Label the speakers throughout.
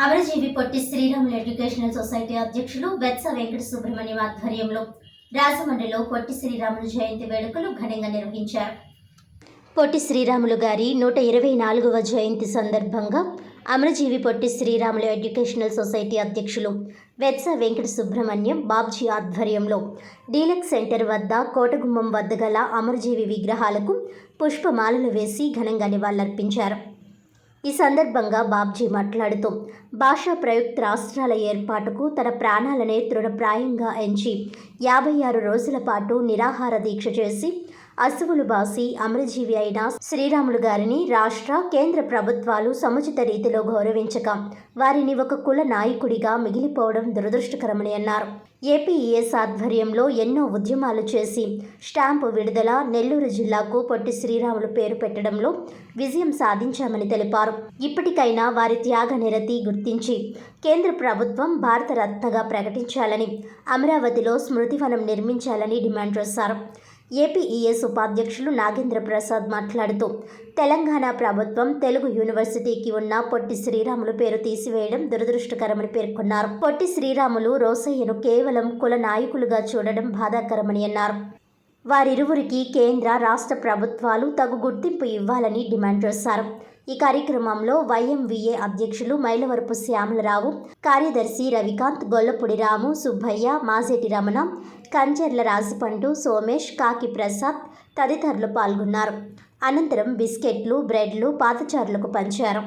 Speaker 1: అమరజీవి Potti Sriramulu educational society అధ్యక్షులు వెత్స వెంకట సుబ్రహ్మణ్యం ఆధ్వర్యంలో రాజమండ్రిలో పొట్టి శ్రీరాములు జయంతి వేడుకలు ఘనంగా నిర్వహించారు. పొట్టి శ్రీరాములు గారి 124వ జయంతి సందర్భంగా అమరజీవి పొట్టి శ్రీరాములు ఎడ్యుకేషనల్ సొసైటీ అధ్యక్షులు వెత్స వెంకట సుబ్రహ్మణ్యం బాబ్జీ ఆధ్వర్యంలో డీలక్స్ సెంటర్ వద్ద కోటగుమ్మం వద్ద గల అమరజీవి విగ్రహాలకు పుష్పమాలలు వేసి ఘనంగా నివాళులర్పించారు. ఈ సందర్భంగా బాబ్జీ మాట్లాడుతూ భాషా ప్రయుక్త రాష్ట్రాల ఏర్పాటుకు తన ప్రాణాలనే తృణప్రాయంగా ఎంచి 56 రోజుల పాటు నిరాహార దీక్ష చేసి అసువులు బాసి అమరజీవి అయిన శ్రీరాములు గారిని రాష్ట్ర కేంద్ర ప్రభుత్వాలు సముచిత రీతిలో గౌరవించక వారిని ఒక కుల నాయకుడిగా మిగిలిపోవడం దురదృష్టకరమని అన్నారు. ఏపీఈఎస్ ఆధ్వర్యంలో ఎన్నో ఉద్యమాలు చేసి స్టాంపు విడుదల, నెల్లూరు జిల్లాకు పొట్టి శ్రీరాములు పేరు పెట్టడంలో విజయం సాధించామని తెలిపారు. ఇప్పటికైనా వారి త్యాగ నిరతి గుర్తించి కేంద్ర ప్రభుత్వం భారతరత్నగా ప్రకటించాలని, అమరావతిలో స్మృతివనం నిర్మించాలని డిమాండ్ చేశారు. ఏపీఈఎస్ ఉపాధ్యక్షులు నాగేంద్ర ప్రసాద్ మాట్లాడుతూ తెలంగాణ ప్రభుత్వం తెలుగు యూనివర్సిటీకి ఉన్న పొట్టి శ్రీరాములు పేరు తీసివేయడం దురదృష్టకరమని పేర్కొన్నారు. పొట్టి శ్రీరాములు, రోసయ్యను కేవలం కుల నాయకులుగా చూడడం బాధాకరమని అన్నారు. వారిరువురికి కేంద్ర, రాష్ట్ర ప్రభుత్వాలు తగు గుర్తింపు ఇవ్వాలని డిమాండ్ చేశారు. ఈ కార్యక్రమంలో వైఎంవిఏ అధ్యక్షులు మైలవరపు శ్యామలరావు, కార్యదర్శి రవికాంత్, గొల్లపూడి రాము, సుబ్బయ్య, మాజేటి రమణ, కంచెర్ల రాజపండు, సోమేష్, కాకి ప్రసాద్ తదితరులు పాల్గొన్నారు. అనంతరం బిస్కెట్లు, బ్రెడ్లు పాదచారులకు పంచారు.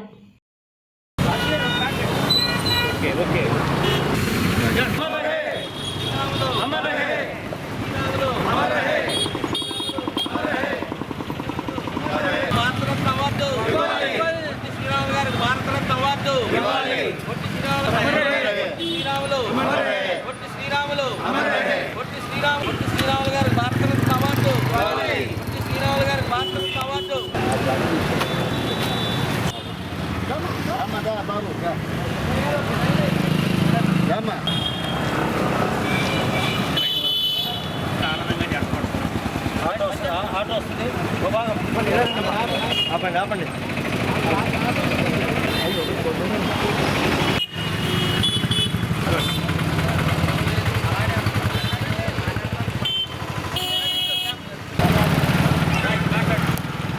Speaker 2: ఆపండి.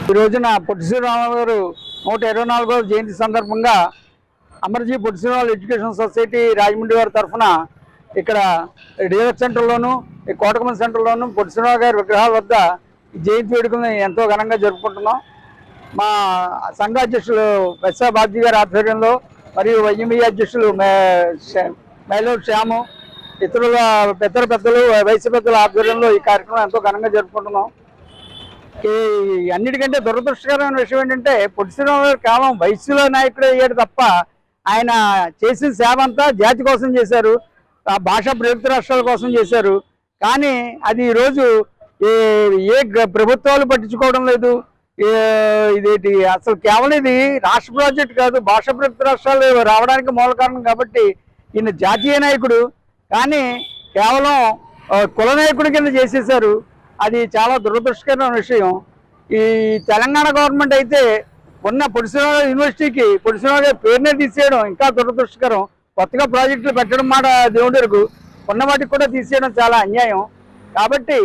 Speaker 2: ఈ రోజున పొట్టి శ్రీరాములు గారు 124వ జయంతి సందర్భంగా అమరజీవి పొట్టి శ్రీరాములు ఎడ్యుకేషన్ సొసైటీ రాజమండ్రి వారి తరఫున ఇక్కడ డీలక్స్ సెంటర్లోను, కోటగుమ్మం సెంటర్లోను పొట్టి శ్రీరాములు గారి విగ్రహాల వద్ద జయంతి వేడుకలను ఎంతో ఘనంగా జరుపుకుంటున్నాం. మా సంఘ అధ్యక్షులు వెత్స బాబ్జీ గారి ఆధ్వర్యంలో మరియు వైఎంఈ అధ్యక్షులు మైలవరపు శ్యాము, ఇతరుల పెద్దలు వయసు పెద్దల ఆధ్వర్యంలో ఈ కార్యక్రమం ఎంతో ఘనంగా జరుపుకుంటున్నాం. అన్నిటికంటే దురదృష్టకరమైన విషయం ఏంటంటే పొట్టి శ్రీరాములు గారు కేవలం వయసులో నాయకుడు అయ్యాడు తప్ప ఆయన చేసిన సేవ అంతా జాతి కోసం చేశారు, భాషా ప్రయుక్త రాష్ట్రాల కోసం చేశారు. కానీ అది ఈరోజు ఏ ప్రభుత్వాలు పట్టించుకోవడం లేదు. ఇదేంటి అసలు కేవలం ఇది రాష్ట్ర ప్రాజెక్ట్ కాదు, భాషా ప్రయుక్త రాష్ట్రాలు రావడానికి మూల కారణం. కాబట్టి ఈయన జాతీయ నాయకుడు కానీ కేవలం కుల నాయకుడి కింద చేసేశారు. అది చాలా దురదృష్టకరమైన విషయం. ఈ తెలంగాణ గవర్నమెంట్ అయితే ఉన్న పొట్టి శ్రీరాములు యూనివర్సిటీకి పొట్టి శ్రీరాములు గారి పేరునే తీసేయడం ఇంకా దురదృష్టకరం. కొత్తగా ప్రాజెక్టులు పెట్టడం మాట దేవుడి వరకు, ఉన్న వాటికి కూడా తీసేయడం చాలా అన్యాయం. కాబట్టి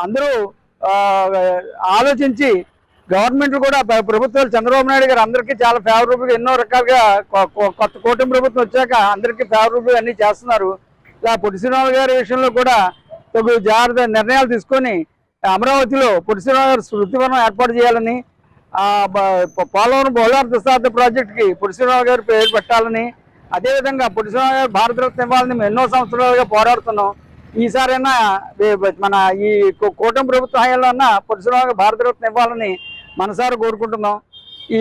Speaker 2: అందరూ ఆలోచించి గవర్నమెంట్లు కూడా ప్రభుత్వాలు చంద్రబాబు నాయుడు గారు అందరికీ చాలా ఫేవరబుల్గా ఎన్నో రకాలుగా కొత్త కూటమి ప్రభుత్వం వచ్చాక అందరికీ ఫేవరబుల్ అన్నీ చేస్తున్నారు. ఇలా పొట్టి శ్రీరాములు గారి విషయంలో కూడా తగు జాగ్రత్త నిర్ణయాలు తీసుకొని అమరావతిలో పొట్టి శ్రీరాములు గారి స్మృతివనం ఏర్పాటు చేయాలని, పోలవరం బహుళార్థ దశాబ్ద ప్రాజెక్టుకి పొట్టి శ్రీరాములు గారి పేరు పెట్టాలని, అదేవిధంగా పొట్టి శ్రీరాములు గారు భారతరత్న ఇవ్వాలని మేము ఎన్నో సంవత్సరాలుగా పోరాడుతున్నాం. ఈసారైనా మన ఈ కూటమి ప్రభుత్వ హయాంలో అన్నా పొట్టి శ్రీరాములు గారు భారతరత్న ఇవ్వాలని మనసారా కోరుకుంటున్నాం. ఈ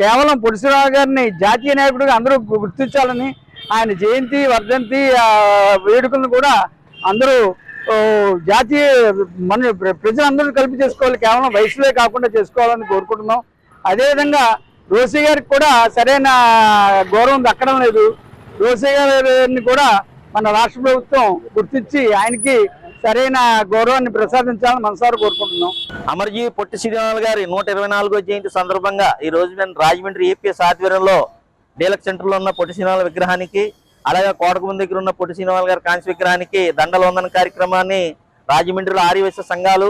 Speaker 2: కేవలం పొట్టి శ్రీరాములు గారిని జాతీయ నాయకుడిగా అందరూ గుర్తించాలని, ఆయన జయంతి, వర్ధంతి వేడుకలను కూడా అందరూ జాతీయ మన ప్రజలందరూ కలిపి చేసుకోవాలి, కేవలం వయసులే కాకుండా చేసుకోవాలని కోరుకుంటున్నాం. అదేవిధంగా రోసయ్య గారికి కూడా సరైన గౌరవం దక్కడం లేదు. రోసయ్య గారిని కూడా మన రాష్ట్ర ప్రభుత్వం గుర్తించి ఆయనకి సరైన గౌరవాన్ని ప్రసాదించాలని మనసారా కోరుకుంటున్నాం.
Speaker 3: అమరజీవి పొట్టి శ్రీరాములు గారి 124వ జయంతి సందర్భంగా ఈ రోజు నేను రాజమండ్రి ఏపీఎస్ ఆధ్వర్యంలో డీలక్స్ సెంటర్లో ఉన్న పొట్టి శ్రీరాములు విగ్రహానికి, అలాగే కోటగుంద దగ్గర ఉన్న పొట్టి శ్రీరాములు గారి కాంస్య విగ్రహానికి దండల వందన కార్యక్రమాన్ని రాజమండ్రిలో ఆర్యవైశ్య సంఘాలు,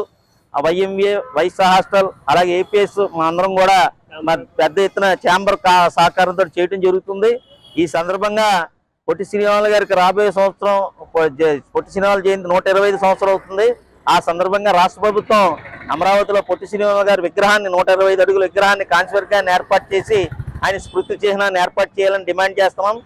Speaker 3: వైఎంఏ, వైశ్య హాస్టల్, అలాగే ఏపీఎస్ అందరం కూడా పెద్ద ఎత్తున ఛాంబర్ సహకారంతో చేయడం జరుగుతుంది. ఈ సందర్భంగా పొట్టి శ్రీరాములు గారికి రాబోయే సంవత్సరం పొట్టి శ్రీరాములు జయంతి 125 సంవత్సరం అవుతుంది. ఆ సందర్భంగా రాష్ట్ర ప్రభుత్వం అమరావతిలో పొట్టి శ్రీరాములు గారి విగ్రహాన్ని 125 అడుగుల విగ్రహాన్ని కాంస్య విగ్రహాన్ని ఏర్పాటు చేసి ఆయన స్మృతి చిహ్నాన్ని ఏర్పాటు చేయాలని డిమాండ్ చేస్తున్నాం.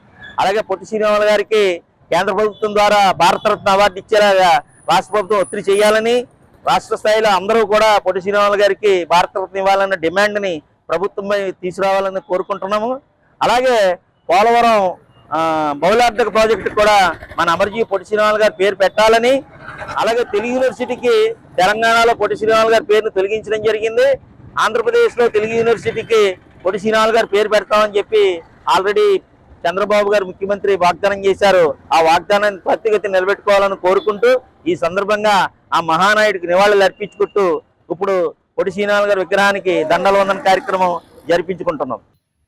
Speaker 3: అలాగే పొట్టి శ్రీరాములు గారికి కేంద్ర ప్రభుత్వం ద్వారా భారతరత్న అవార్డు ఇచ్చేలాగా రాష్ట్ర ప్రభుత్వం ఒత్తిడి చేయాలని, రాష్ట్ర స్థాయిలో అందరూ కూడా పొట్టి శ్రీరాములు గారికి భారతరత్న ఇవ్వాలన్న డిమాండ్ని ప్రభుత్వంపై తీసుకురావాలని కోరుకుంటున్నాము. అలాగే పోలవరం బహుళార్థక ప్రాజెక్టు కూడా మన అమరజీ పొట్టి శ్రీరాములు గారి పేరు పెట్టాలని, అలాగే తెలుగు యూనివర్సిటీకి తెలంగాణలో పొట్టి శ్రీరాములు గారి పేరును తొలగించడం జరిగింది. ఆంధ్రప్రదేశ్లో తెలుగు యూనివర్సిటీకి పొట్టి శ్రీరాములు గారి పేరు పెడతామని చెప్పి ఆల్రెడీ చంద్రబాబు గారు ముఖ్యమంత్రి వాగ్దానం చేశారు. ఆ వాగ్దానాన్ని త్వరితగతిన నిలబెట్టుకోవాలని కోరుకుంటూ ఈ సందర్భంగా ఆ మహానాయుడికి నివాళులు అర్పించుకుంటూ ఇప్పుడు పొట్టి శ్రీరాములు గారి విగ్రహానికి దండల వందన కార్యక్రమం జరిపించుకుంటున్నాం.